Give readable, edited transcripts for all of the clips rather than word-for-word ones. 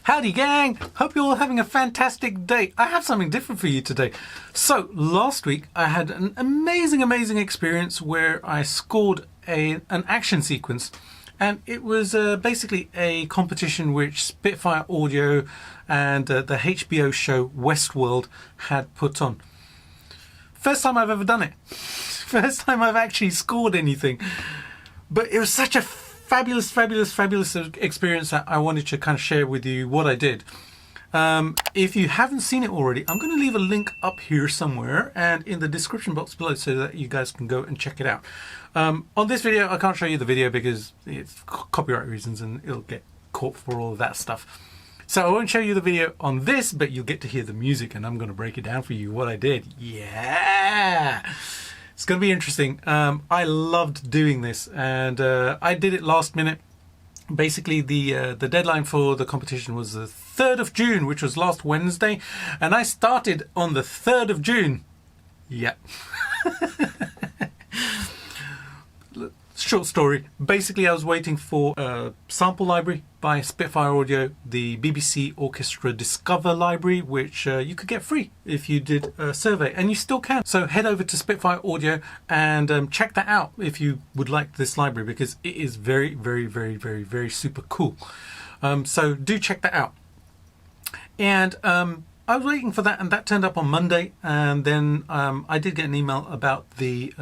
Howdy gang, hope you're all having a fantastic day. I have something different for you today. So last week I had an amazing experience where I scored an action sequence, and it was basically a competition which Spitfire Audio and the HBO show Westworld had put on. First time I've ever done it. First time I've actually scored anything. But it was such a fabulous experience that I wanted to kind of share with you what I did. If you haven't seen it already, I'm going to leave a link up here somewhere and in the description box below so that you guys can go and check it out. On this video, I can't show you the video because it's copyright reasons and it'll get caught for all of that stuff. So I won't show you the video on this, but you'll get to hear the music and I'm going to break it down for you what I did. Yeah! It's going to be interesting. I loved doing this, and I did it last minute. Basically, the deadline for the competition was the 3rd of June, which was last Wednesday, and I started on the 3rd of June. Yeah. Short story. Basically, I was waiting for a sample library by Spitfire Audio, the BBC Orchestra Discover library, which you could get free if you did a survey, and you still can. So head over to Spitfire Audio and check that out if you would like this library, because it is very super cool. So do check that out. And I was waiting for that, and that turned up on Monday, and then I did get an email about the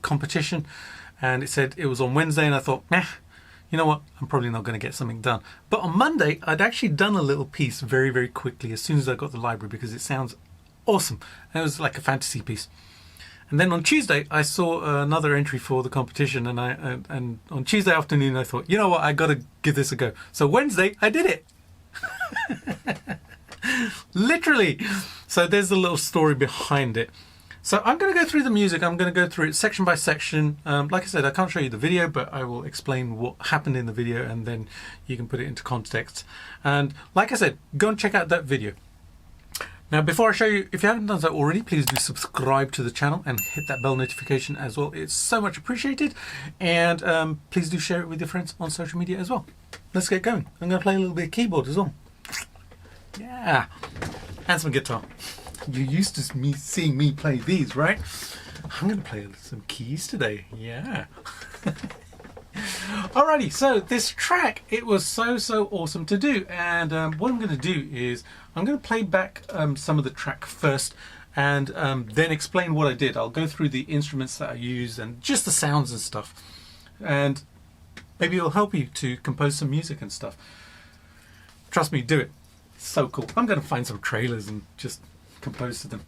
competition. And it said it was on Wednesday, and I thought, you know what, I'm probably not going to get something done. But on Monday, I'd actually done a little piece very quickly as soon as I got the library, because it sounds awesome. And it was like a fantasy piece. And then on Tuesday, I saw another entry for the competition, and and on Tuesday afternoon, I thought, you know what, I got to give this a go. So Wednesday, I did it. Literally. So there's a little story behind it. So I'm going to go through the music. I'm going to go through it section by section. Like I said, I can't show you the video, but I will explain what happened in the video, and then you can put it into context. And like I said, go and check out that video. Now, before I show you, if you haven't done so already, please do subscribe to the channel and hit that bell notification as well. It's so much appreciated. And please do share it with your friends on social media as well. Let's get going. I'm going to play a little bit of keyboard as well. Yeah. And some guitar. You're used to seeing me play these, right? I'm going to play some keys today. Yeah. Alrighty, so this track, it was so awesome to do. And what I'm going to do is I'm going to play back some of the track first, and then explain what I did. I'll go through the instruments that I used and just the sounds and stuff. And maybe it'll help you to compose some music and stuff. Trust me, do it. It's so cool. I'm going to find some trailers and just compose to them.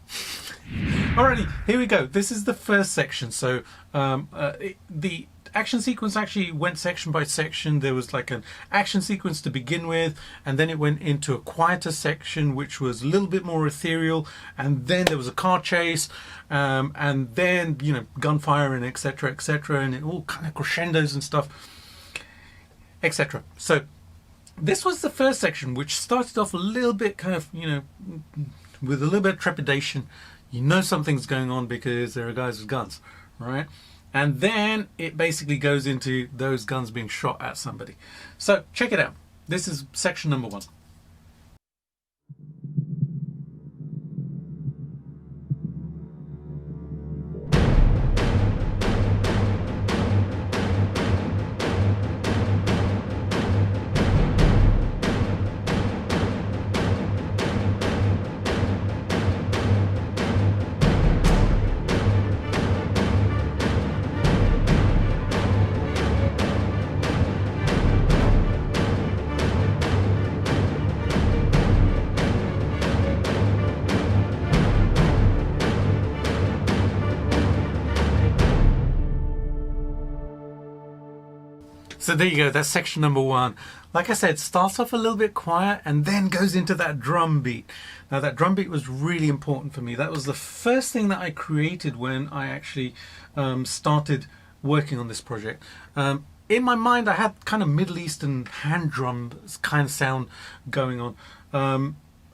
Alrighty, here we go. This is the first section. So the action sequence actually went section by section. There was like an action sequence to begin with, and then it went into a quieter section which was a little bit more ethereal, and then there was a car chase, and then, you know, gunfire and etc, and it all kind of crescendos and stuff, etc. So this was the first section, which started off a little bit kind of, you know, with a little bit of trepidation. You know something's going on because there are guys with guns, right? And then it basically goes into those guns being shot at somebody. So check it out. This is section number 1. So there you go, that's section number 1. Like I said, starts off a little bit quiet and then goes into that drum beat. Now that drum beat was really important for me. That was the first thing that I created when I actually started working on this project. In my mind I had kind of Middle Eastern hand drum kind of sound going on.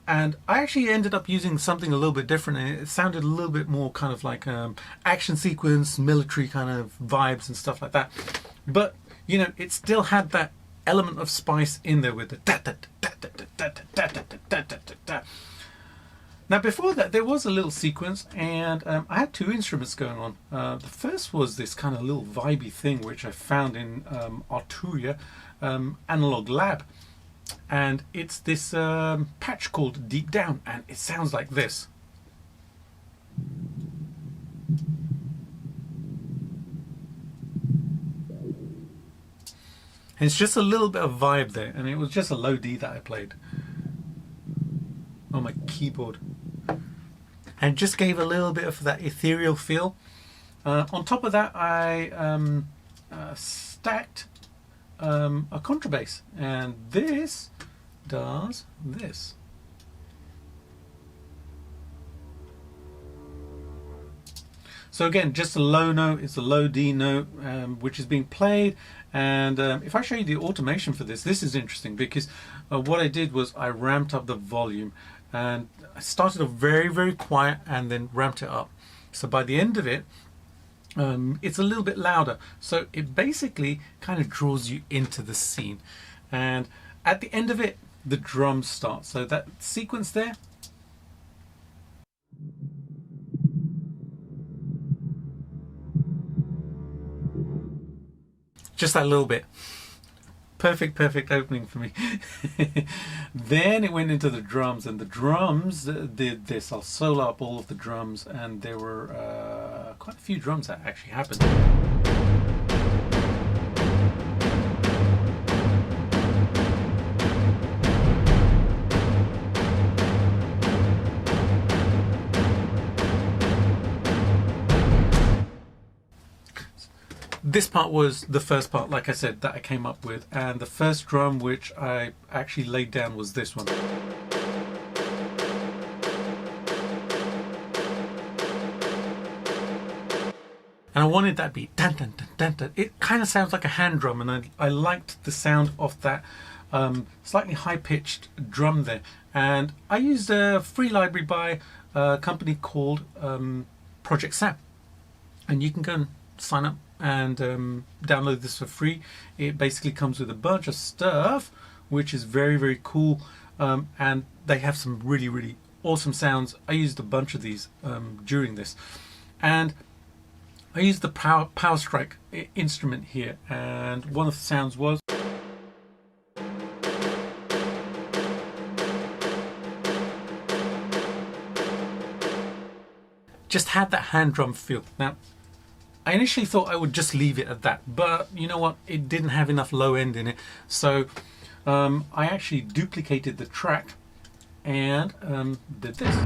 And I actually ended up using something a little bit different, and it sounded a little bit more kind of like action sequence, military kind of vibes and stuff like that. But you know, it still had that element of spice in there with the da da da da da da da da da da da da. Now before that there was a little sequence, and I had two instruments going on. The first was this kind of little vibey thing which I found in Arturia Analog Lab, and it's this patch called Deep Down, and it sounds like this. And it's just a little bit of vibe there, and it was just a low D that I played on my keyboard, and just gave a little bit of that ethereal feel. On top of that, I stacked a contrabass, and this does this. So again, just a low note, it's a low D note, which is being played. And if I show you the automation for this, this is interesting, because what I did was I ramped up the volume, and I started off very, very quiet and then ramped it up. So by the end of it, it's a little bit louder. So it basically kind of draws you into the scene. And at the end of it, the drums start. So that sequence there, just that little bit. Perfect opening for me. Then it went into the drums, and the drums did this. I'll solo up all of the drums, and there were quite a few drums that actually happened. This part was the first part, like I said, that I came up with, and the first drum which I actually laid down was this one. And I wanted that beat, dun, dun, dun, dun, dun. It kind of sounds like a hand drum, and I liked the sound of that slightly high-pitched drum there. And I used a free library by a company called ProjectSAM, and you can go and sign up and download this for free. It basically comes with a bunch of stuff which is very, very cool, and they have some really, really awesome sounds. I used a bunch of these during this, and I used the power strike instrument here, and one of the sounds was just had that hand drum feel. Now I initially thought I would just leave it at that, but you know what, it didn't have enough low end in it, so I actually duplicated the track and did this.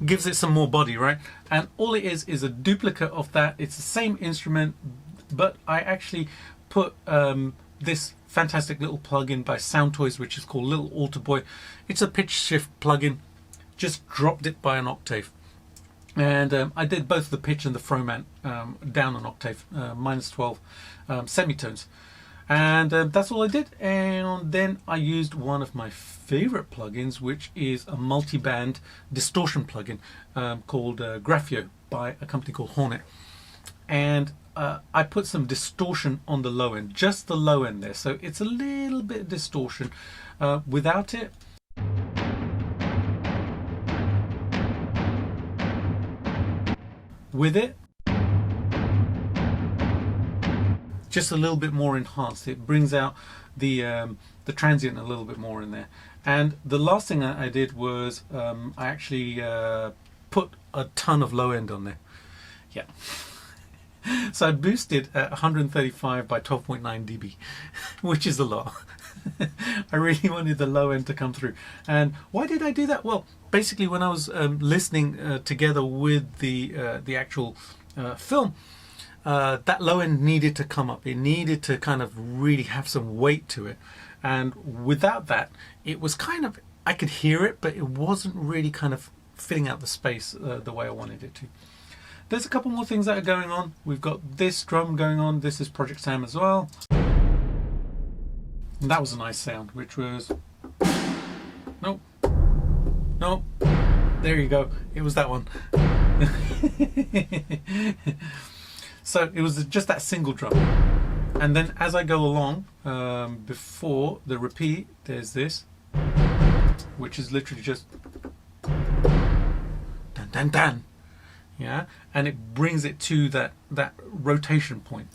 Gives it some more body, right? And all it is a duplicate of that. It's the same instrument, but I actually put this fantastic little plugin by Soundtoys, which is called Little Alter Boy. It's a pitch shift plugin, just dropped it by an octave. And I did both the pitch and the froman down an octave, -12 semitones, and that's all I did. And then I used one of my favorite plugins, which is a multi-band distortion plugin called Graphio by a company called Hornet, and I put some distortion on the low end, just the low end there, so it's a little bit of distortion. Without it, with it, just a little bit more enhanced. It brings out the transient a little bit more in there. And the last thing that I did was I actually put a ton of low end on there. Yeah. So I boosted at 135 by 12.9 dB, which is a lot. I really wanted the low end to come through. And why did I do that? Well, basically when I was listening together with the actual film, that low end needed to come up. It needed to kind of really have some weight to it. And without that, it was kind of, I could hear it, but it wasn't really kind of filling out the space the way I wanted it to. There's a couple more things that are going on. We've got this drum going on. This is ProjectSAM as well. And that was a nice sound, which was, nope, nope, there you go. It was that one. So it was just that single drum. And then as I go along, before the repeat, there's this, which is literally just dan dan dan, yeah, and it brings it to that rotation point.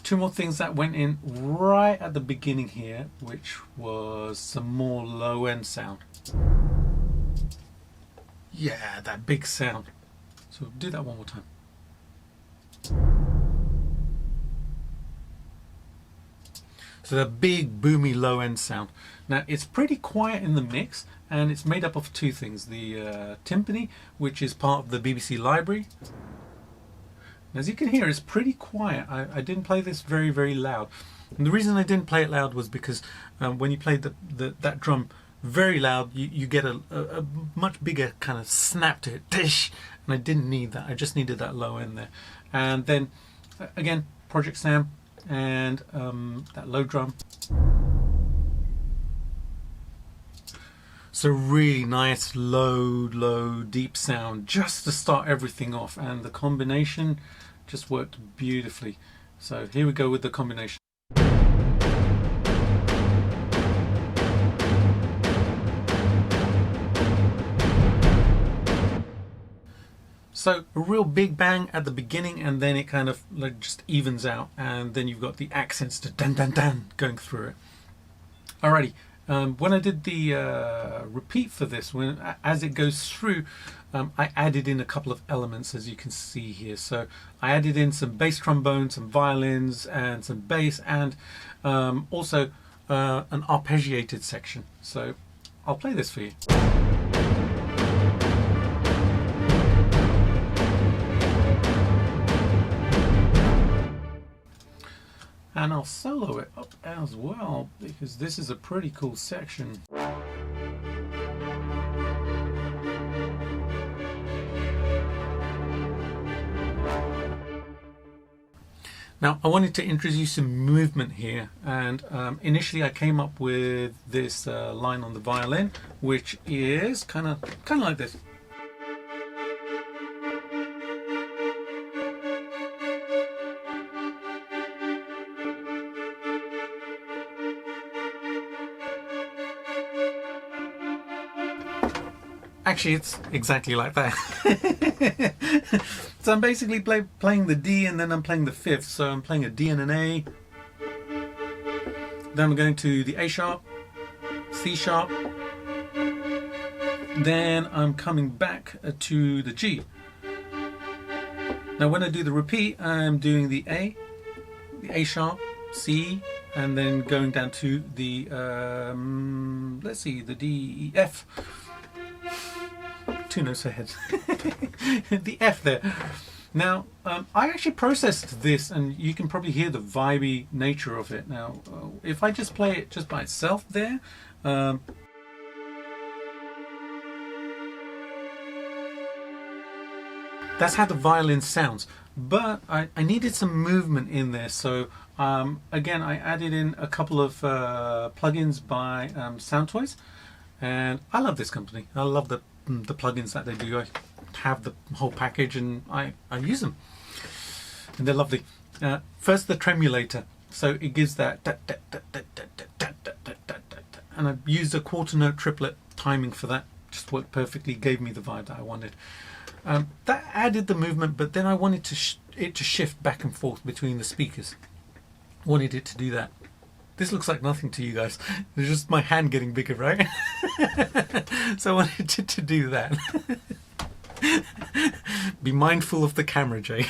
Two more things that went in right at the beginning here, which was some more low end sound. Yeah, that big sound. So do that one more time. So the big boomy low end sound. Now it's pretty quiet in the mix, and it's made up of two things: the timpani, which is part of the BBC library. As you can hear, it's pretty quiet. I didn't play this very loud, and the reason I didn't play it loud was because when you play that drum very loud, you get a much bigger kind of snap to it, tish, and I didn't need that. I just needed that low end there. And then again, ProjectSAM and that low drum. So really nice low deep sound just to start everything off, and the combination just worked beautifully. So here we go with the combination. So a real big bang at the beginning, and then it kind of like just evens out, and then you've got the accents to dan dan dan going through it. Alrighty, when I did the repeat for this, as it goes through, I added in a couple of elements, as you can see here. So I added in some bass trombone, some violins, and some bass, and also an arpeggiated section. So I'll play this for you. And I'll solo it up as well, because this is a pretty cool section. Now I wanted to introduce some movement here, and initially I came up with this line on the violin, which is kind of like this. Actually, it's exactly like that. So I'm basically playing the D, and then I'm playing the fifth. So I'm playing a D and an A. Then I'm going to the A sharp, C sharp. Then I'm coming back to the G. Now when I do the repeat, I'm doing the A sharp, C, and then going down to the, let's see, the D, E, F. Two notes ahead. The F there. Now I actually processed this, and you can probably hear the vibey nature of it. Now if I just play it just by itself there, that's how the violin sounds, but I needed some movement in there. So again, I added in a couple of plugins by Soundtoys, and I love this company. I love the plugins that they do. I have the whole package, and I use them, and they're lovely. First, the tremulator, so it gives that and I used a quarter note triplet timing for that. Just worked perfectly, gave me the vibe that I wanted. That added the movement, but then I wanted it to shift back and forth between the speakers. Wanted it to do that. This looks like nothing to you guys. It's just my hand getting bigger, right? So I wanted to do that. Be mindful of the camera, Jay.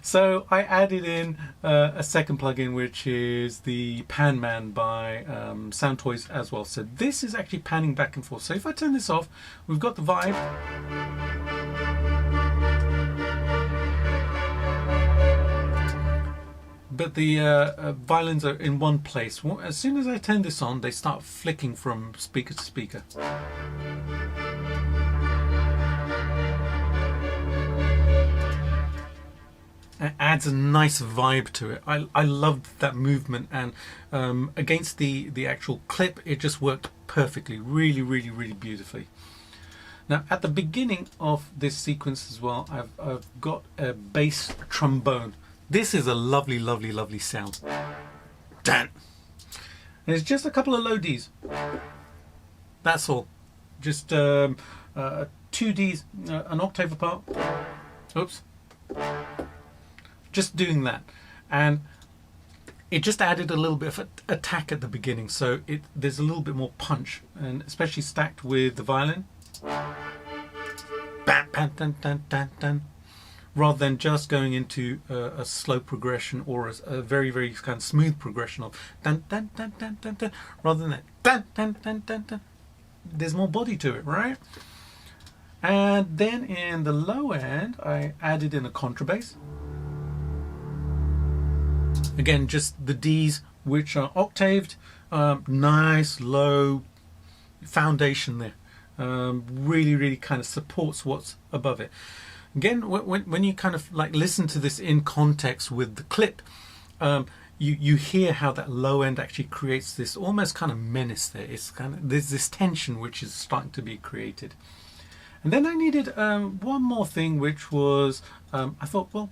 So I added in a second plugin, which is the Pan Man by Soundtoys as well. So this is actually panning back and forth. So if I turn this off, we've got the vibe. But the violins are in one place. As soon as I turn this on, they start flicking from speaker to speaker. It adds a nice vibe to it. I loved that movement, and against the actual clip, it just worked perfectly. Really beautifully. Now at the beginning of this sequence as well, I've got a bass trombone. This is a lovely, lovely, lovely sound. Dan. And it's just a couple of low Ds. That's all. Just 2 Ds, an octave apart. Oops. Just doing that. And it just added a little bit of attack at the beginning, so there's a little bit more punch, and especially stacked with the violin. Bam, bam, dun, dun, dun, dun. Rather than just going into a slow progression or a very, very kind of smooth progression of dun, dun, dun, dun, dun, dun, rather than that dun, dun, dun, dun, dun. There's more body to it, right? And then in the low end, I added in a contrabass. Again, just the Ds, which are octaved, nice low foundation there. Really, really kind of supports what's above it. Again, when you kind of like listen to this in context with the clip, you hear how that low end actually creates this almost kind of menace there. It's kind of, there's this tension which is starting to be created. And then I needed one more thing, which was I thought, well,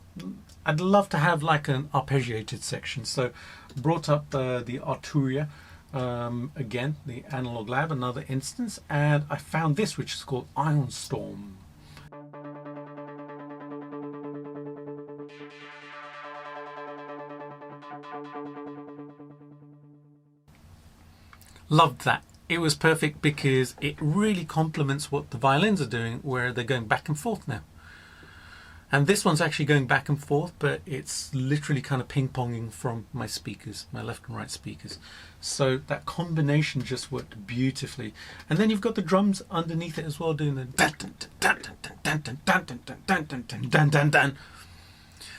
I'd love to have like an arpeggiated section. So brought up the Arturia, again, the Analog Lab, another instance, and I found this, which is called Ion Storm. Loved that. It was perfect because it really complements what the violins are doing, where they're going back and forth now. And this one's actually going back and forth, but it's literally kind of ping-ponging from my speakers, my left and right speakers. So that combination just worked beautifully. And then you've got the drums underneath it as well, doing the dun dun dun dun dun dun dun dun dun dun dun dun dun dun.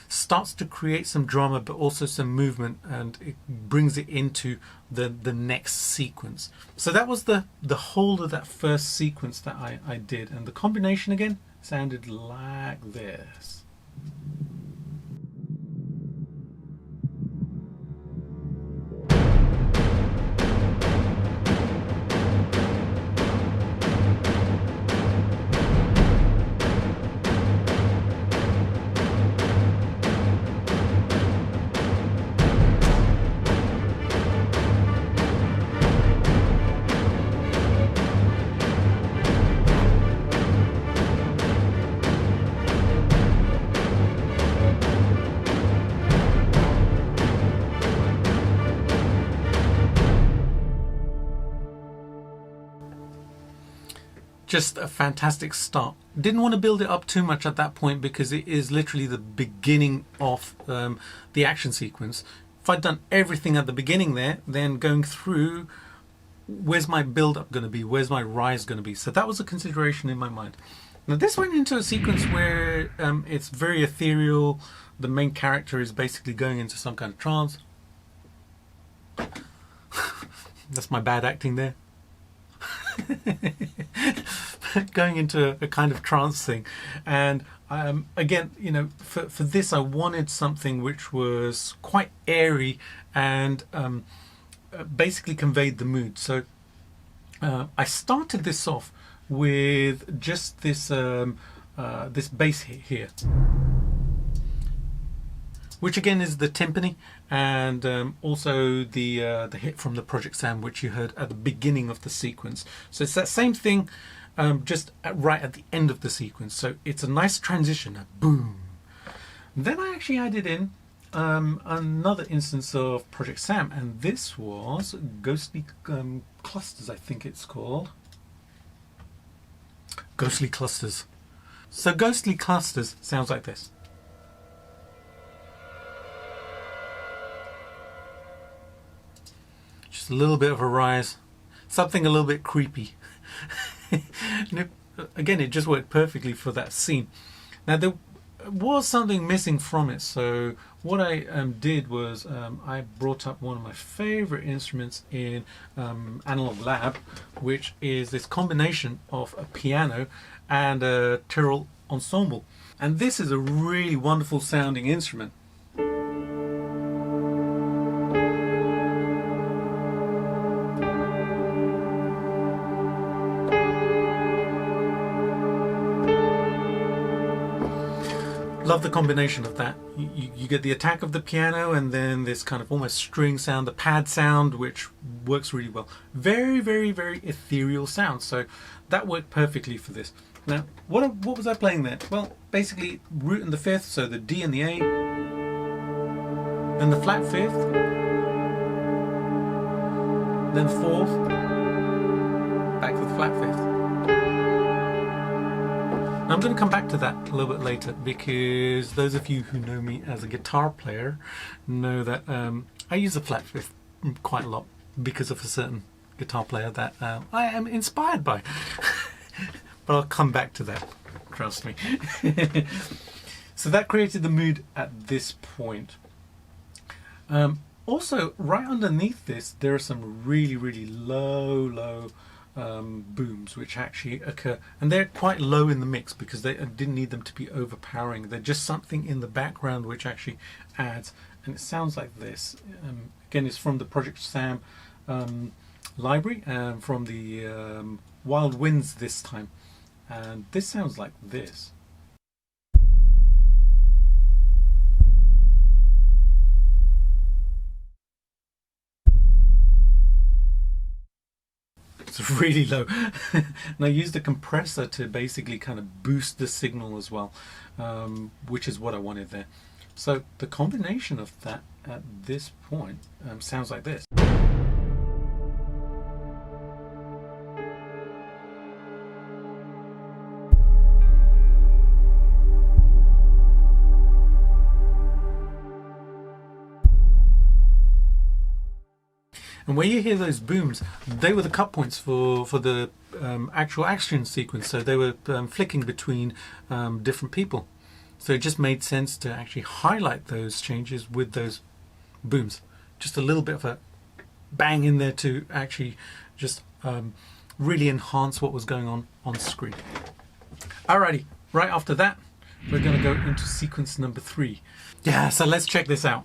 Starts to create some drama, but also some movement, and it brings it into the next sequence. So that was the whole of that first sequence that I did, and the combination again sounded like this. Just a fantastic start. Didn't want to build it up too much at that point because it is literally the beginning of the action sequence. If I'd done everything at the beginning there, then going through, where's my build up going to be? Where's my rise going to be? So that was a consideration in my mind. Now this went into a sequence where it's very ethereal. The main character is basically going into some kind of trance. That's my bad acting there. Going into a kind of trance thing, and again, you know, for this I wanted something which was quite airy and basically conveyed the mood. So I started this off with just this this bass hit here, which again is the timpani, and also the hit from the ProjectSAM, which you heard at the beginning of the sequence. So it's that same thing, just right at the end of the sequence. So it's a nice transition, a boom. Then I actually added in another instance of ProjectSAM, and this was Ghostly Clusters, I think it's called. Ghostly Clusters. So Ghostly Clusters sounds like this. Just a little bit of a rise, something a little bit creepy. Again, it just worked perfectly for that scene. Now there was something missing from it, so what I did was I brought up one of my favorite instruments in Analog Lab, which is this combination of a piano and a Ethereal ensemble, and this is a really wonderful sounding instrument. Love the combination of that. You get the attack of the piano and then this kind of almost string sound, the pad sound, which works really well. Very, very, very ethereal sound. So that worked perfectly for this. Now, what was I playing there? Well, basically root in the fifth, so the D and the A, then the flat fifth, then fourth, back to the flat fifth. Now, I'm going to come back to that a little bit later, because those of you who know me as a guitar player know that I use the flat fifth quite a lot because of a certain guitar player that I am inspired by. But I'll come back to that, trust me. So that created the mood at this point. Also, right underneath this, there are some really, really low booms which actually occur, and they're quite low in the mix because they didn't need them to be overpowering. They're just something in the background which actually adds, and it sounds like this. Again, it's from the ProjectSAM library, from the Wild Winds this time, and this sounds like this. It's really low. And I used a compressor to basically kind of boost the signal as well, which is what I wanted there. So the combination of that at this point sounds like this. And where you hear those booms, they were the cut points for the actual action sequence. So they were flicking between different people. So it just made sense to actually highlight those changes with those booms. Just a little bit of a bang in there to actually just really enhance what was going on screen. Alrighty, right after that, we're going to go into sequence number 3. Yeah, so let's check this out.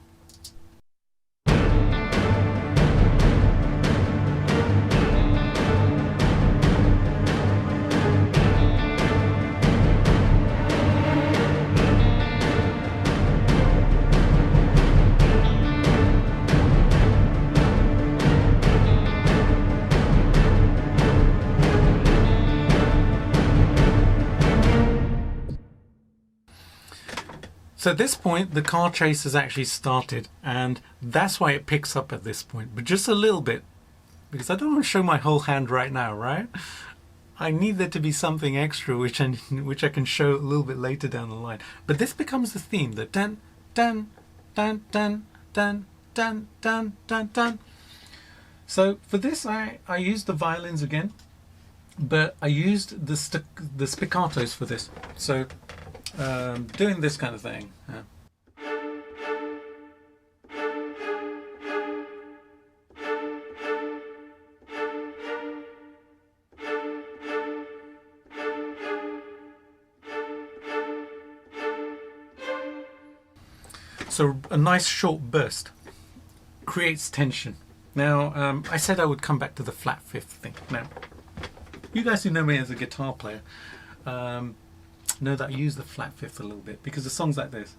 So at this point, the car chase has actually started, and that's why it picks up at this point, but just a little bit, because I don't want to show my whole hand right now, right? I need there to be something extra which I can show a little bit later down the line. But this becomes the theme, the dun dun dun dun dun dun dun dun dun. So for this, I used the violins again, but I used the spiccatos for this. So doing this kind of thing. So a nice short burst creates tension. Now, I said I would come back to the flat fifth thing. Now, you guys who know me as a guitar player know that I use the flat fifth a little bit because the songs like this.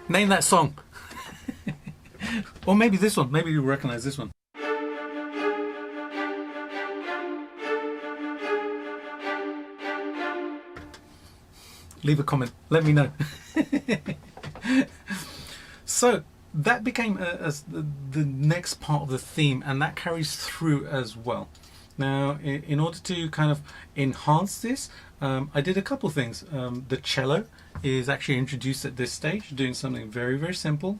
Name that song. Or maybe this one. Maybe you recognize this one. Leave a comment. Let me know. So that became the next part of the theme, and that carries through as well. Now, in order to kind of enhance this, I did a couple things. The cello is actually introduced at this stage, doing something very, very simple.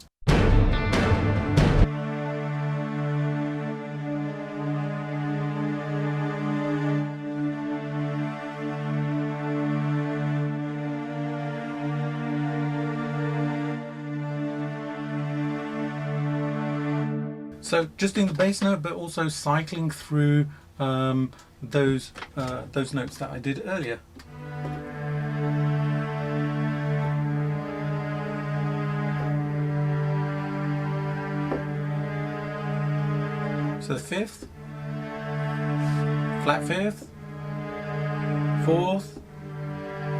So just doing the bass note, but also cycling through those notes that I did earlier. So the fifth, flat fifth, fourth,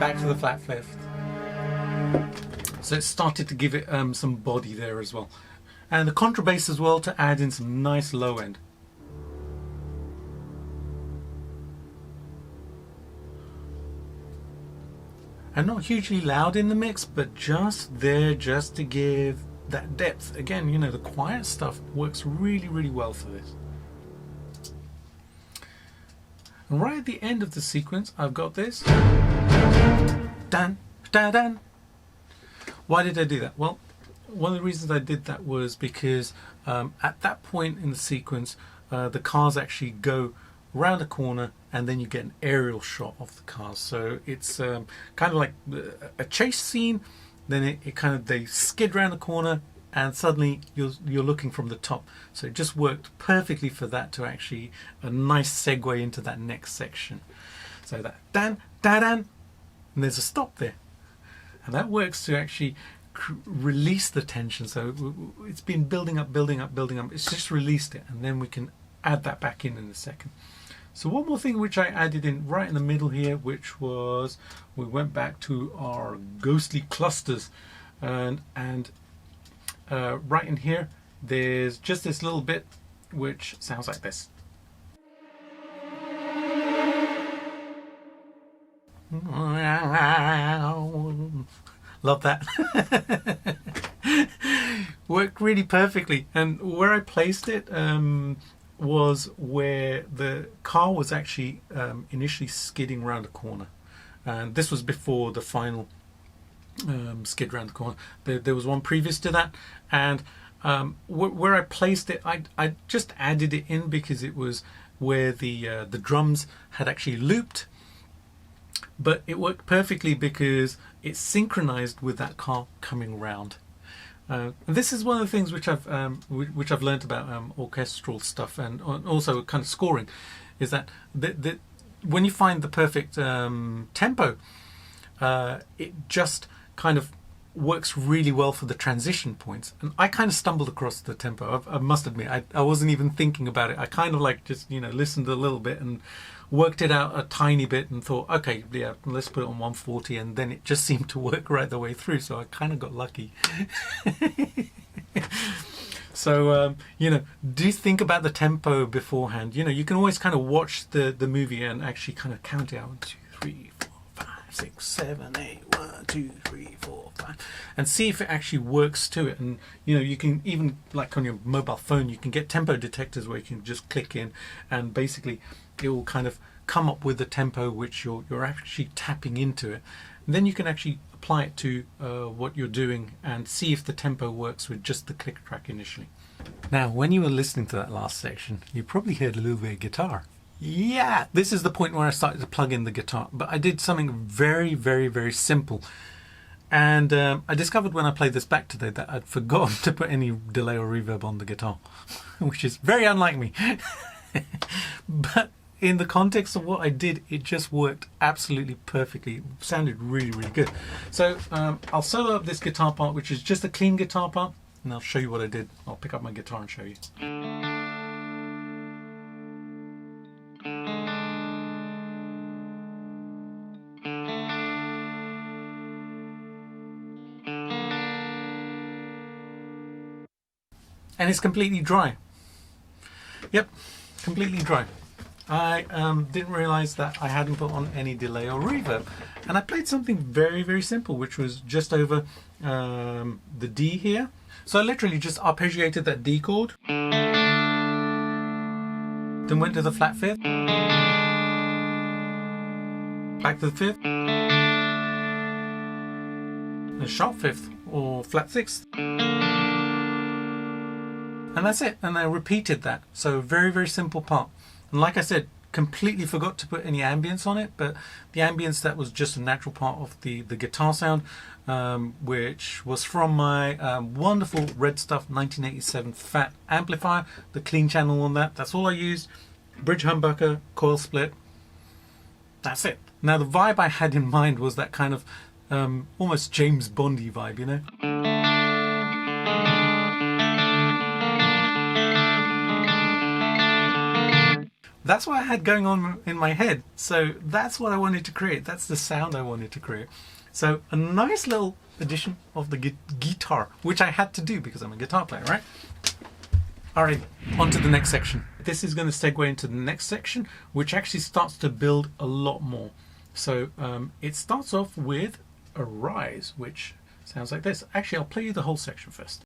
back to the flat fifth. So it started to give it some body there as well. And the contrabass as well to add in some nice low end. And not hugely loud in the mix, but just there just to give that depth. Again, you know, the quiet stuff works really, really well for this. And right at the end of the sequence, I've got this. Dan, da, dan. Why did I do that? Well, one of the reasons I did that was because at that point in the sequence, the cars actually go round a corner and then you get an aerial shot of the cars. So it's kind of like a chase scene. Then they skid round the corner and suddenly you're looking from the top. So it just worked perfectly for that to actually a nice segue into that next section. So that dan, da, dan, and there's a stop there. And that works to actually release the tension. So it's been building up, building up, building up. It's just released it, and then we can add that back in a second. So one more thing which I added in right in the middle here, which was we went back to our ghostly clusters, and right in here there's just this little bit which sounds like this. Love that. Worked really perfectly, and where I placed it was where the car was actually initially skidding around a corner, and this was before the final skid around the corner. There was one previous to that, and where I placed it, I just added it in because it was where the drums had actually looped. But it worked perfectly because it's synchronized with that car coming round. This is one of the things which I've learned about orchestral stuff and also kind of scoring, is that when you find the perfect tempo, it just kind of works really well for the transition points. And I kind of stumbled across the tempo. I must admit, I wasn't even thinking about it. I kind of like just listened a little bit and worked it out a tiny bit and thought, okay, yeah, let's put it on 140, and then it just seemed to work right the way through. So I kind of got lucky. So do think about the tempo beforehand. You can always kind of watch the movie and actually kind of count it out. 1, 2, 3, 4, 5, 6, 7, 8. 1, 2, 3, 4, 5, and see if it actually works to it. And you can even, like on your mobile phone, you can get tempo detectors where you can just click in, and basically it will kind of come up with the tempo which you're actually tapping into it. And then you can actually apply it to what you're doing and see if the tempo works with just the click track initially. Now, when you were listening to that last section, you probably heard a little bit of guitar. Yeah, this is the point where I started to plug in the guitar, but I did something very, very, very simple. And I discovered when I played this back today that I'd forgotten to put any delay or reverb on the guitar, which is very unlike me. But in the context of what I did, it just worked absolutely perfectly. It sounded really, really good. So I'll solo up this guitar part, which is just a clean guitar part, and I'll show you what I did. I'll pick up my guitar and show you. And it's completely dry. Yep, completely dry. I didn't realize that I hadn't put on any delay or reverb, and I played something very, very simple, which was just over the D here. So I literally just arpeggiated that D chord, then went to the flat fifth, back to the fifth, a sharp fifth or flat sixth. And that's it, and I repeated that. So very, very simple part. And like I said, completely forgot to put any ambience on it, but the ambience, that was just a natural part of the guitar sound, which was from my wonderful Red Stuff 1987 Fat amplifier, the clean channel on that. That's all I used. Bridge humbucker, coil split. That's it. Now the vibe I had in mind was that kind of almost James Bondy vibe, that's what I had going on in my head. So that's what I wanted to create. That's the sound I wanted to create. So a nice little addition of the guitar, which I had to do because I'm a guitar player, right? All right, on to the next section. This is going to segue into the next section, which actually starts to build a lot more. So it starts off with a rise, which sounds like this. Actually, I'll play you the whole section first.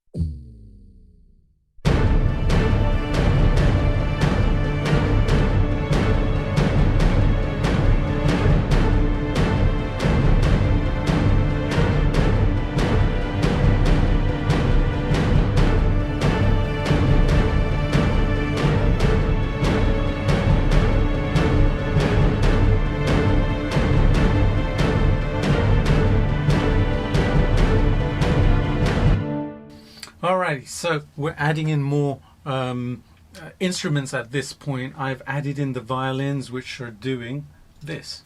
Alrighty, so we're adding in more instruments at this point. I've added in the violins, which are doing this.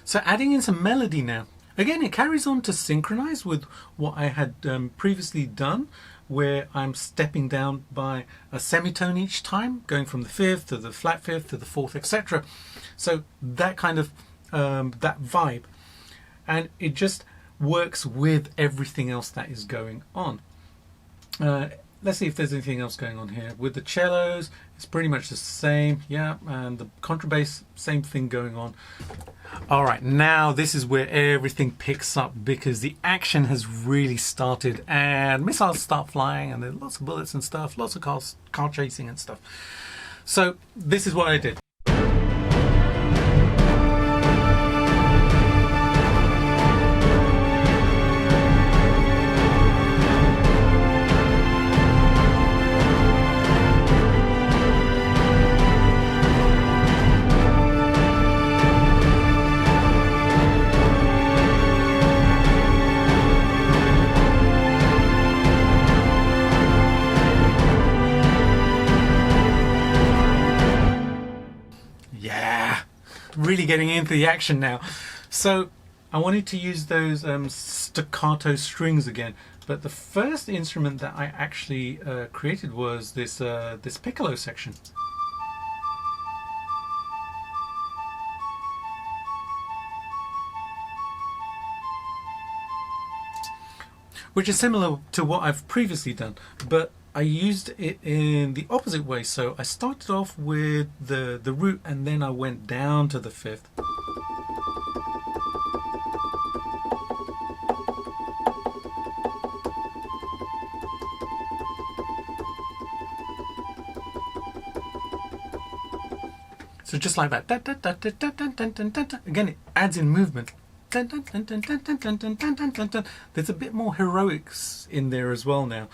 So adding in some melody now. Again, it carries on to synchronize with what I had previously done, where I'm stepping down by a semitone each time, going from the fifth to the flat fifth to the fourth, etc. So that kind of that vibe, and it just works with everything else that is going on. Let's see if there's anything else going on here. With the cellos, it's pretty much the same, yeah, and the contrabass, same thing going on. All right, now this is where everything picks up because the action has really started and missiles start flying and there's lots of bullets and stuff, lots of car chasing and stuff. So this is what I did. Really getting into the action now. So I wanted to use those staccato strings again, but the first instrument that I actually created was this this piccolo section. Which is similar to what I've previously done, but I used it in the opposite way. So I started off with the root and then I went down to the fifth. So just like that. Again, it adds in movement. There's a bit more heroics in there as well now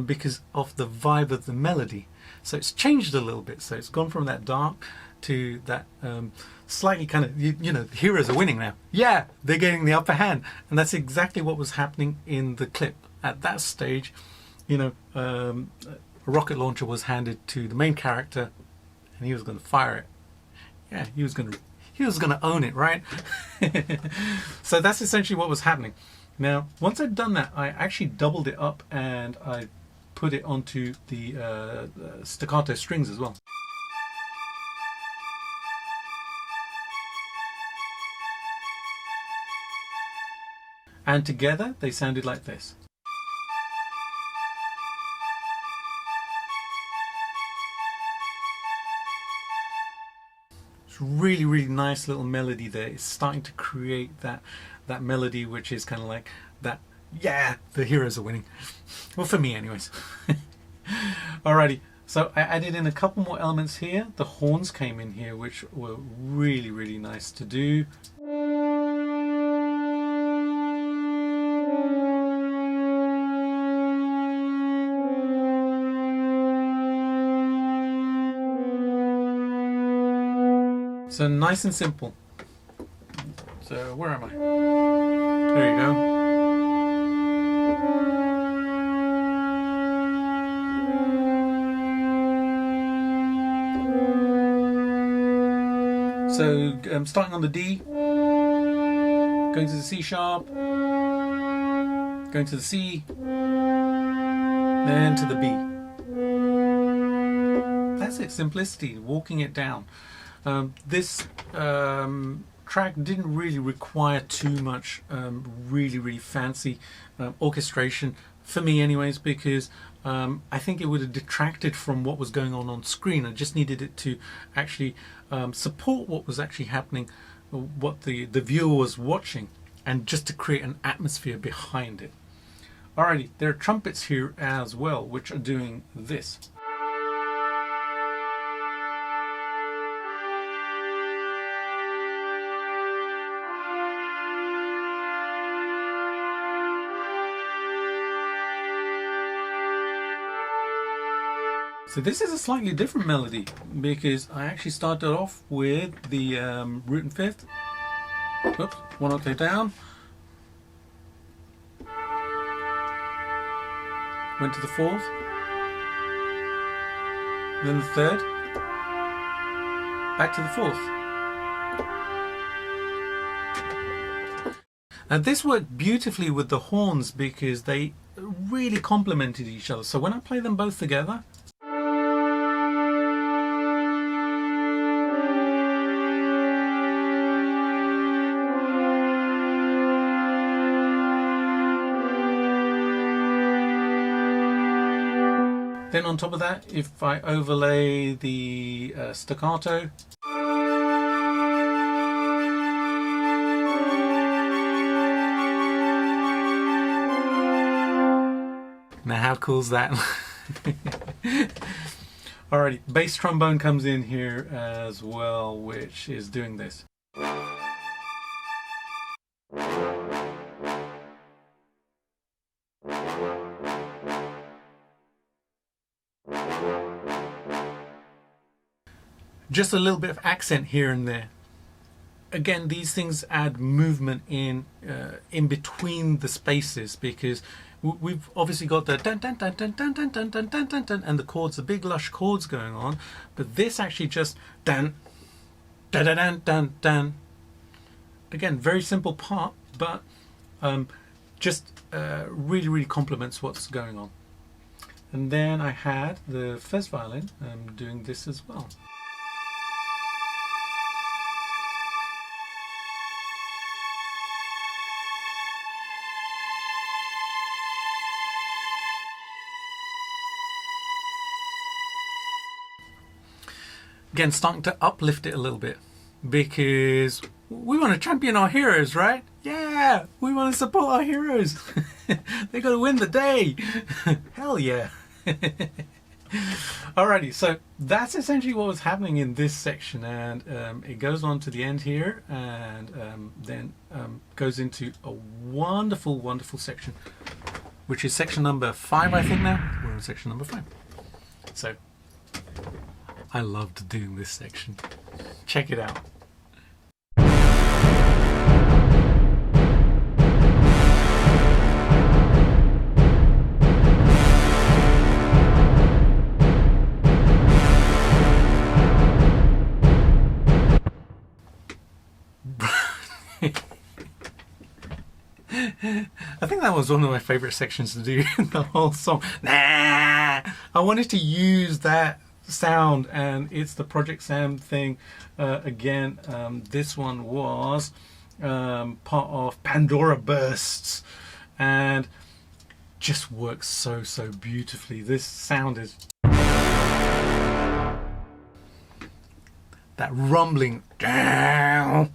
because of the vibe of the melody. So it's changed a little bit. So it's gone from that dark to that slightly kind of, you know, the heroes are winning now. Yeah, they're getting the upper hand. And that's exactly what was happening in the clip. At that stage, you know, a rocket launcher was handed to the main character and he was going to fire it. Yeah, he was going to own it, right? So that's essentially what was happening. Now, once I'd done that, I actually doubled it up and I put it onto the staccato strings as well. And together, they sounded like this. Really, really nice little melody there. It's starting to create that melody, which is kind of like that. Yeah, the heroes are winning. Well, for me, anyways. Alrighty. So I added in a couple more elements here. The horns came in here, which were really, really nice to do. So nice and simple. So where am I? There you go. So starting on the D, going to the C sharp, going to the C, then to the B. That's it, simplicity, walking it down. This track didn't really require too much really fancy orchestration, for me anyways, because I think it would have detracted from what was going on screen. I just needed it to actually support what was actually happening, what the viewer was watching, and just to create an atmosphere behind it. Alrighty, there are trumpets here as well, which are doing this. So this is a slightly different melody because I actually started off with the root and fifth. Oops, one octave down. Went to the fourth. Then the third. Back to the fourth. And this worked beautifully with the horns because they really complemented each other. So when I play them both together, then on top of that, if I overlay the staccato, now how cool is that? Alrighty, bass trombone comes in here as well, which is doing this. Just a little bit of accent here and there. Again, these things add movement in between the spaces, because we've obviously got the dun dun dun dun dun dun dun dun dun dun dun, and the chords, the big lush chords going on, but this actually just dun dun dun dun dun dun. Again, very simple part, but just really complements what's going on. And then I had the first violin doing this as well. Again, starting to uplift it a little bit, because we want to champion our heroes, right? Yeah, we want to support our heroes. They got to win the day. Hell yeah. Alrighty, so that's essentially what was happening in this section, and it goes on to the end here, and then goes into a wonderful section, which is section number 5, I think. Now we're in section number 5. So I loved doing this section. Check it out. I think that was one of my favorite sections to do in the whole song. Nah, I wanted to use that sound, and it's the ProjectSAM thing. Again, this one was part of Pandora Bursts, and just works so beautifully. This sound is that rumbling down.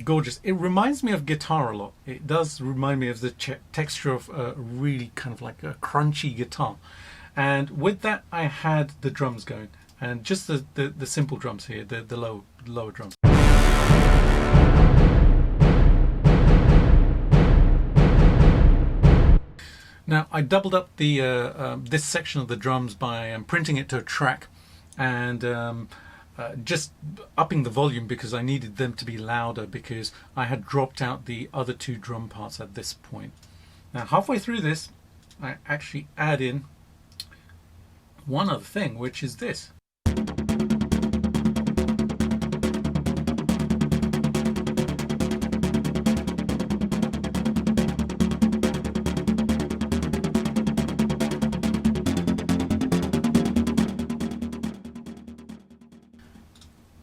Gorgeous. It reminds me of guitar a lot. It does remind me of the texture of a really kind of like a crunchy guitar. And with that, I had the drums going, and just the simple drums here, the lower drums. Now I doubled up the this section of the drums by printing it to a track, and just upping the volume because I needed them to be louder because I had dropped out the other two drum parts at this point. Now halfway through this, I actually add in one other thing, which is this.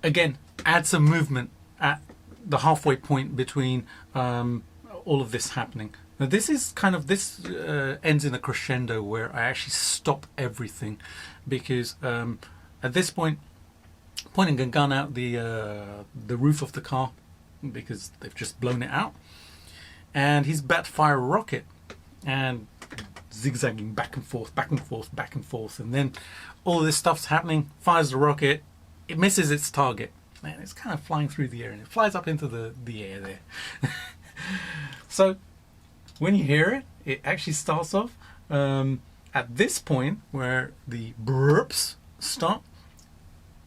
Again, add some movement at the halfway point between all of this happening. Now this is kind of, this ends in a crescendo where I actually stop everything because at this point, pointing a gun out the roof of the car because they've just blown it out, and he's about to fire a rocket and zigzagging back and forth, back and forth, back and forth, and then all this stuff's happening, fires the rocket. It misses its target, and it's kind of flying through the air, and it flies up into the air there. So when you hear it, it actually starts off at this point where the burps stop.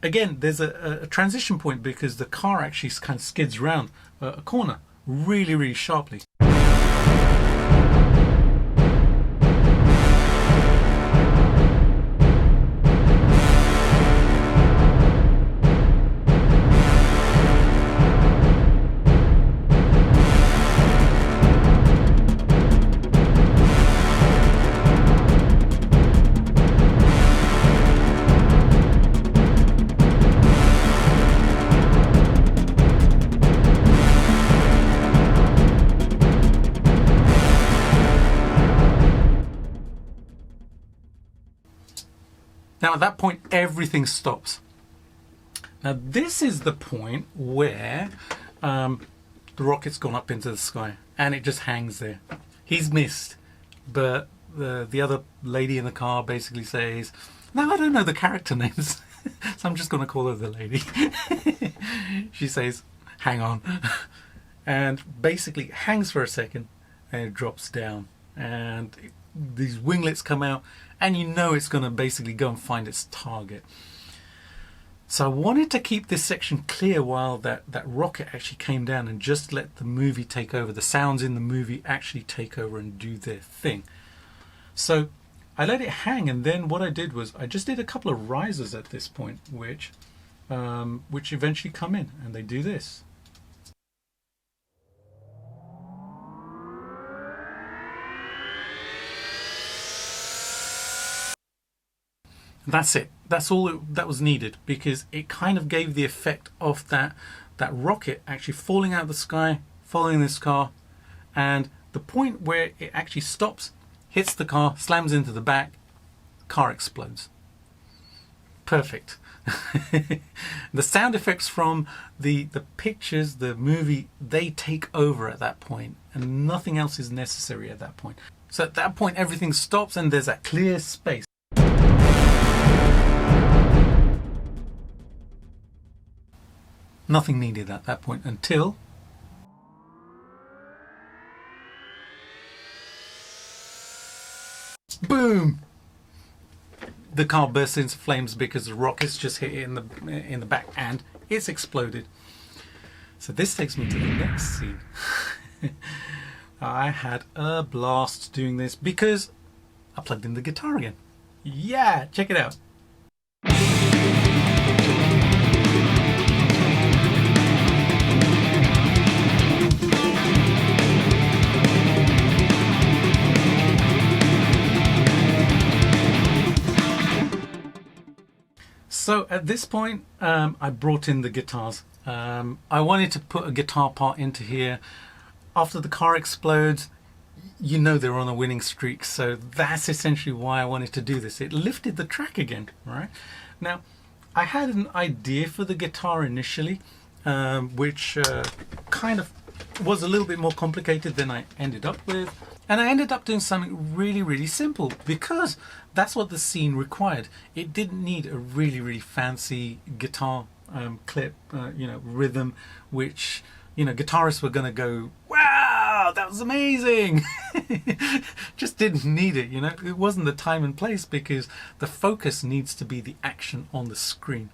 Again, there's a transition point because the car actually kind of skids around a corner really, really sharply. Now at that point, everything stops. Now this is the point where the rocket's gone up into the sky and it just hangs there. He's missed, but the other lady in the car basically says, "No, I don't know the character names," so I'm just going to call her the lady. She says, "Hang on," and basically hangs for a second and it drops down, and these winglets come out, and you know it's going to basically go and find its target. So I wanted to keep this section clear while that rocket actually came down and just let the movie take over, the sounds in the movie actually take over and do their thing. So I let it hang, and then what I did was I just did a couple of risers at this point, which eventually come in, and they do this. That's it. That's all that was needed, because it kind of gave the effect of that rocket actually falling out of the sky, following this car, and the point where it actually stops, hits the car, slams into the back, car explodes. Perfect. The sound effects from the pictures, the movie, they take over at that point, and nothing else is necessary at that point. So at that point everything stops and there's that clear space. Nothing needed at that point until boom! The car bursts into flames because the rockets just hit it in the back and it's exploded. So this takes me to the next scene. I had a blast doing this because I plugged in the guitar again. Yeah, check it out. So at this point, I brought in the guitars. I wanted to put a guitar part into here. After the car explodes, you know they're on a winning streak, so that's essentially why I wanted to do this. It lifted the track again, right? Now, I had an idea for the guitar initially, which kind of was a little bit more complicated than I ended up with. And I ended up doing something really, really simple because that's what the scene required. It didn't need a really, really fancy guitar clip, rhythm, which, guitarists were going to go, wow, that was amazing. Just didn't need it, It wasn't the time and place because the focus needs to be the action on the screen.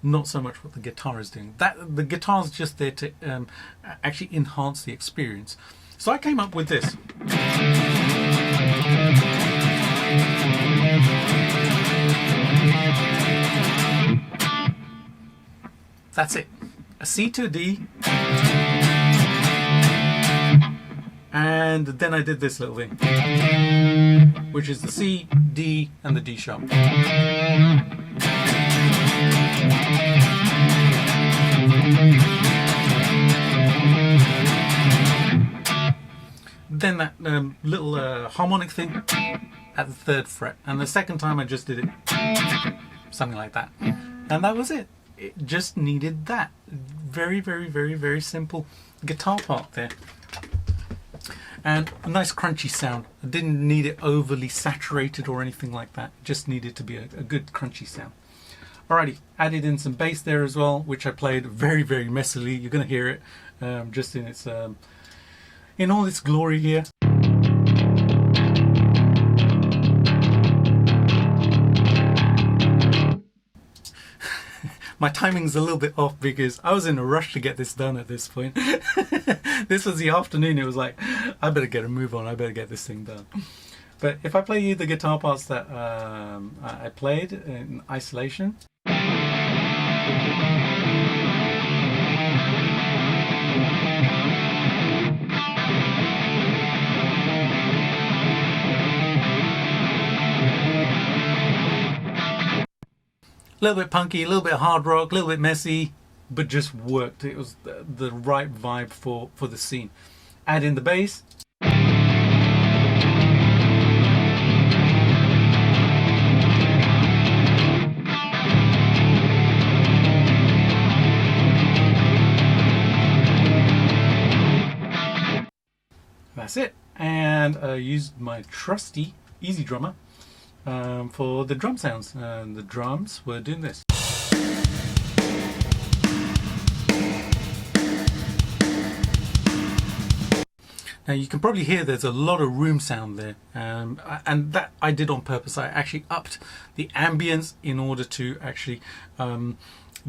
not so much what the guitar is doing. The guitar's just there to actually enhance the experience. So I came up with this. That's it. A C to a D. And then I did this little thing, which is the C, D, and the D sharp. Then that little harmonic thing at the 3rd fret, and the second time I just did it something like that, and that was it. It just needed that very, very, very, very simple guitar part there, and a nice crunchy sound. I didn't need it overly saturated or anything like that. It just needed to be a good crunchy sound. Alrighty, added in some bass there as well, which I played very, very messily. You're going to hear it just in its in all its glory here. My timing's a little bit off because I was in a rush to get this done at this point. This was the afternoon. It was like, I better get a move on. I better get this thing done. But if I play you the guitar parts that I played in isolation. A little bit punky, a little bit hard rock, a little bit messy, but just worked. It was the right vibe for the scene. Add in the bass. That's it. And I used my trusty Easy Drummer for the drum sounds, and the drums were doing this. Now you can probably hear there's a lot of room sound there, and that I did on purpose. I actually upped the ambience in order to actually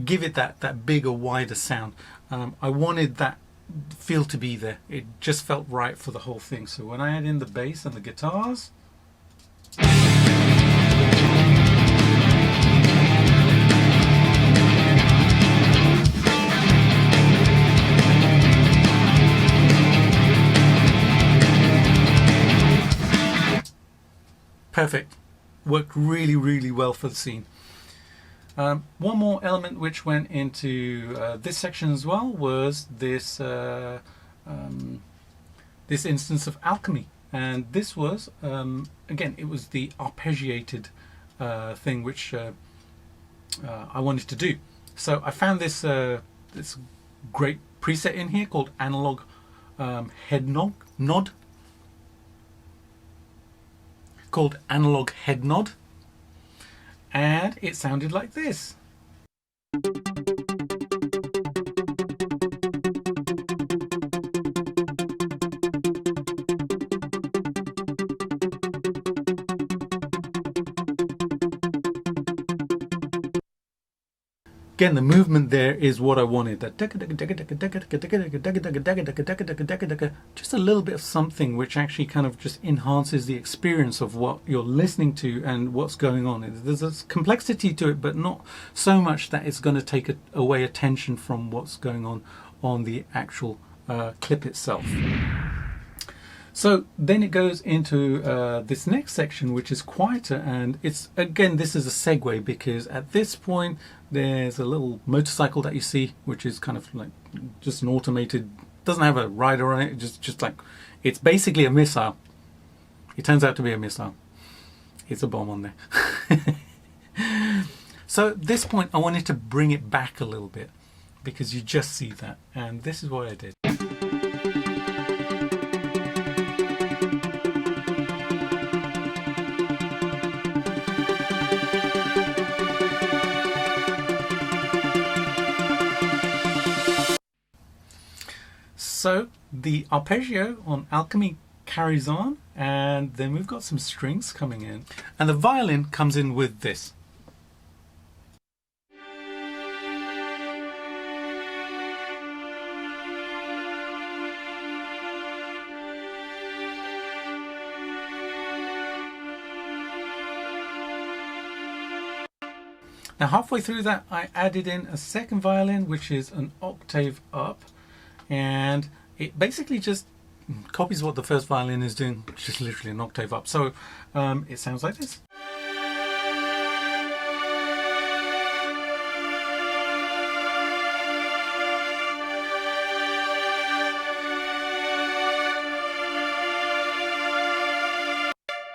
give it that bigger, wider sound. I wanted that feel to be there. It just felt right for the whole thing. So when I add in the bass and the guitars, perfect. Worked really, really well for the scene. One more element which went into this section as well was this this instance of Alchemy, and this was again, it was the arpeggiated thing which I wanted to do. So I found this this great preset in here called Analog Head Nod. Called Analog Head Nod, and it sounded like this. Again, the movement there is what I wanted. That just a little bit of something which actually kind of just enhances the experience of what you're listening to and what's going on. There's a complexity to it, but not so much that it's going to take away attention from what's going on the actual clip itself. So then it goes into this next section, which is quieter, and it's, again, this is a segue because at this point there's a little motorcycle that you see, which is kind of like just an automated, doesn't have a rider on it, just like, it's basically a missile. It turns out to be a missile. It's a bomb on there. So at this point I wanted to bring it back a little bit because you just see that, and this is what I did. So the arpeggio on Alchemy carries on, and then we've got some strings coming in, and the violin comes in with this. Now halfway through that I added in a second violin, which is an octave up, and it basically just copies what the first violin is doing, which is literally an octave up. So it sounds like this.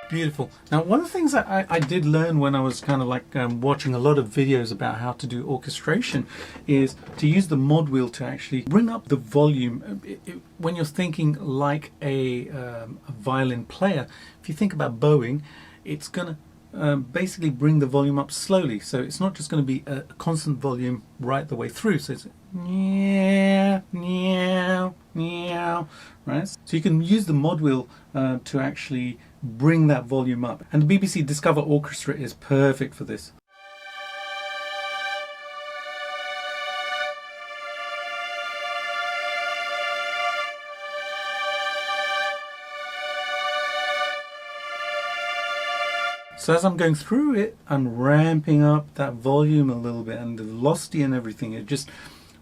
Beautiful. Now, one of the things that I did learn when I was kind of like watching a lot of videos about how to do orchestration is to use the mod wheel to actually bring up the volume. When you're thinking like a violin player, if you think about bowing, it's going to basically bring the volume up slowly. So it's not just going to be a constant volume right the way through. So it's meow, meow, meow, right? So you can use the mod wheel to actually bring that volume up, and the BBC Discover orchestra is perfect for this. So as I'm going through it, I'm ramping up that volume a little bit, and the velocity and everything, it just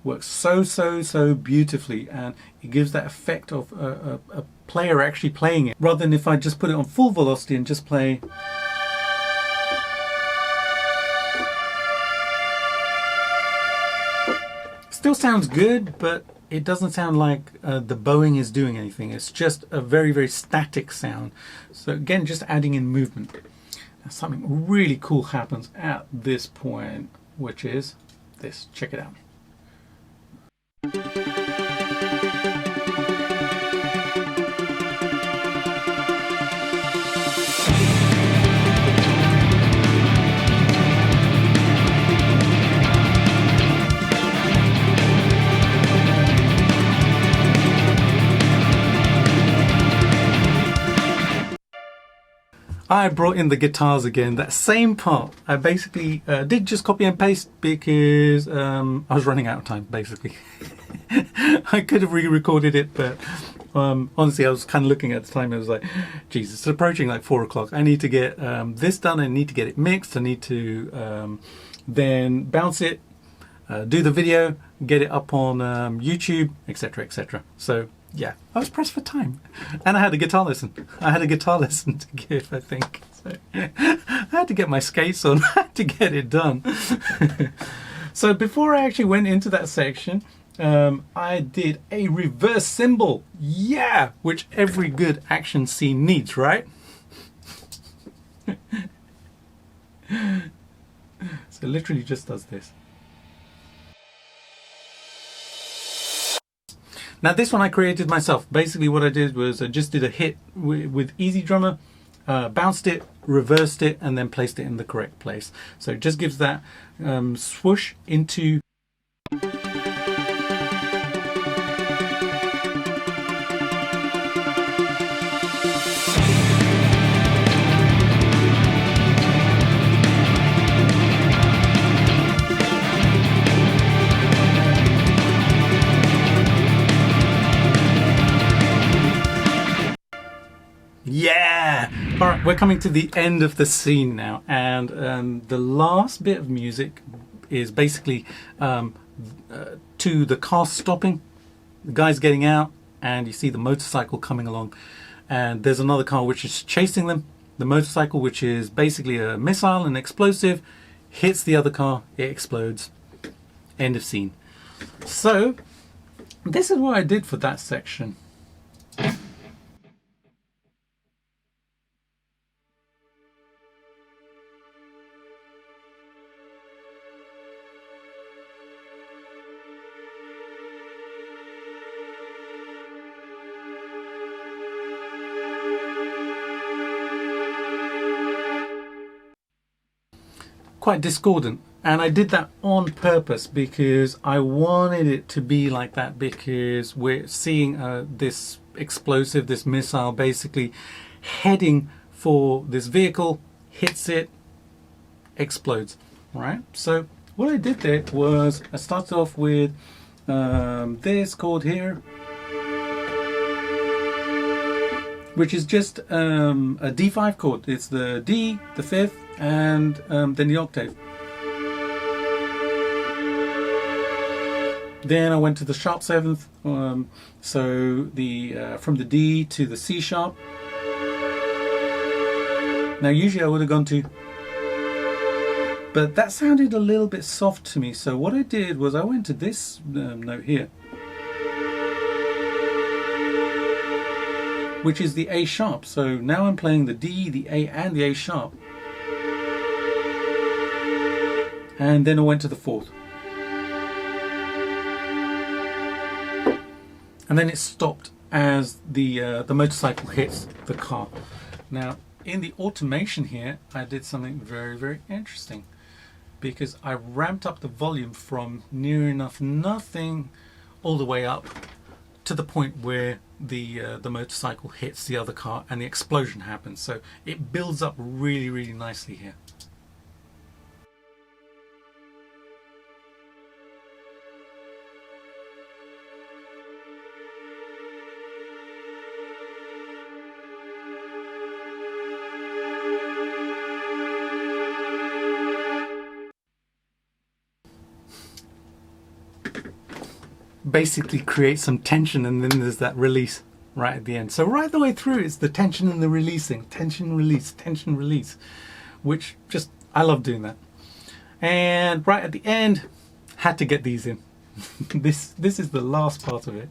works so beautifully, and it gives that effect of a player actually playing it, rather than if I just put it on full velocity and just play. Still sounds good, but it doesn't sound like the bowing is doing anything. It's just a very static sound. So again, just adding in movement. Now, something really cool happens at this point, which is this. Check it out. I brought in the guitars again, that same part. I basically did just copy and paste because I was running out of time, basically. I could have re-recorded it, but honestly, I was kind of looking at the time. I was like, Jesus, it's approaching like 4 o'clock. I need to get this done. I need to get it mixed. I need to then bounce it, do the video, get it up on YouTube, etc., etc. So yeah, I was pressed for time, and I had a guitar lesson. I had a guitar lesson to give, I think. So I had to get my skates on. I had to get it done. So before I actually went into that section, I did a reverse cymbal. Yeah, which every good action scene needs, right? So literally just does this. Now this one I created myself. Basically what I did was I just did a hit with Easy Drummer, bounced it, reversed it, and then placed it in the correct place. So it just gives that swoosh into... Yeah! Alright, we're coming to the end of the scene now, and the last bit of music is basically to the car stopping, the guy's getting out, and you see the motorcycle coming along, and there's another car which is chasing them. The motorcycle, which is basically a missile, an explosive, hits the other car, it explodes. End of scene. So, this is what I did for that section. Quite discordant, and I did that on purpose because I wanted it to be like that, because we're seeing this explosive, this missile basically heading for this vehicle, hits it, explodes, right? So what I did there was I started off with this chord here, which is just a D5 chord. It's the D, the fifth, and then the octave. Then I went to the sharp 7th, so the from the D to the C sharp. Now usually I would have gone to, but that sounded a little bit soft to me, so what I did was I went to this note here, which is the A sharp. So now I'm playing the D, the A and the A sharp. And then I went to the 4th. And then it stopped as the motorcycle hits the car. Now in the automation here, I did something very, very interesting, because I ramped up the volume from near enough nothing all the way up to the point where the motorcycle hits the other car and the explosion happens. So it builds up really, really nicely here. Basically creates some tension, and then there's that release right at the end. So right the way through it's the tension and the releasing, tension release, which just, I love doing that. And right at the end, had to get these in. this is the last part of it.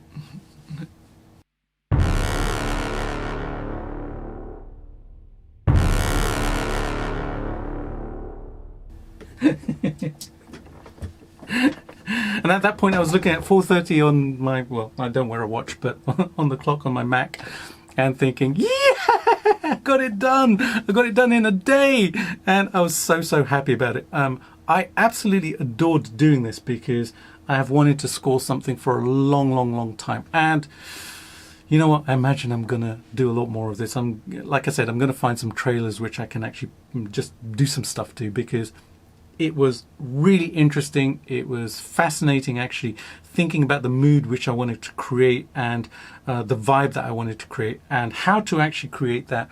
And at that point I was looking at 4:30 on my, well, I don't wear a watch, but on the clock on my Mac, and thinking, yeah, I got it done. I got it done in a day. And I was so happy about it. I absolutely adored doing this because I have wanted to score something for a long time. And you know what? I imagine I'm going to do a lot more of this. Like I said, I'm going to find some trailers which I can actually just do some stuff to, because it was really interesting. It was fascinating, actually, thinking about the mood which I wanted to create, and the vibe that I wanted to create, and how to actually create that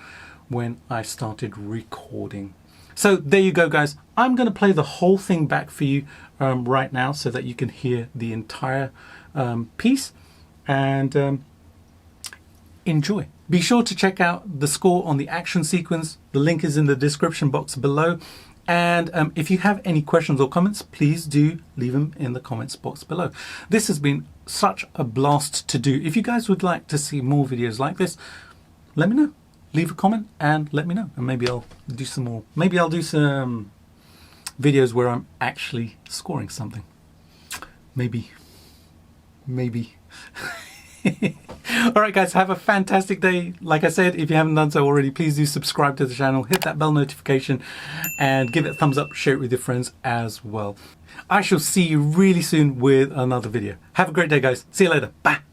when I started recording. So there you go, guys. I'm going to play the whole thing back for you right now so that you can hear the entire piece, and enjoy. Be sure to check out the score on the action sequence. The link is in the description box below. And if you have any questions or comments, please do leave them in the comments box below. This has been such a blast to do. If you guys would like to see more videos like this, let me know. Leave a comment and let me know. And maybe I'll do some more. Maybe I'll do some videos where I'm actually scoring something. Maybe. Alright guys, have a fantastic day. Like I said, if you haven't done so already, please do subscribe to the channel, hit that bell notification, and give it a thumbs up, share it with your friends as well. I shall see you really soon with another video. Have a great day, guys. See you later. Bye.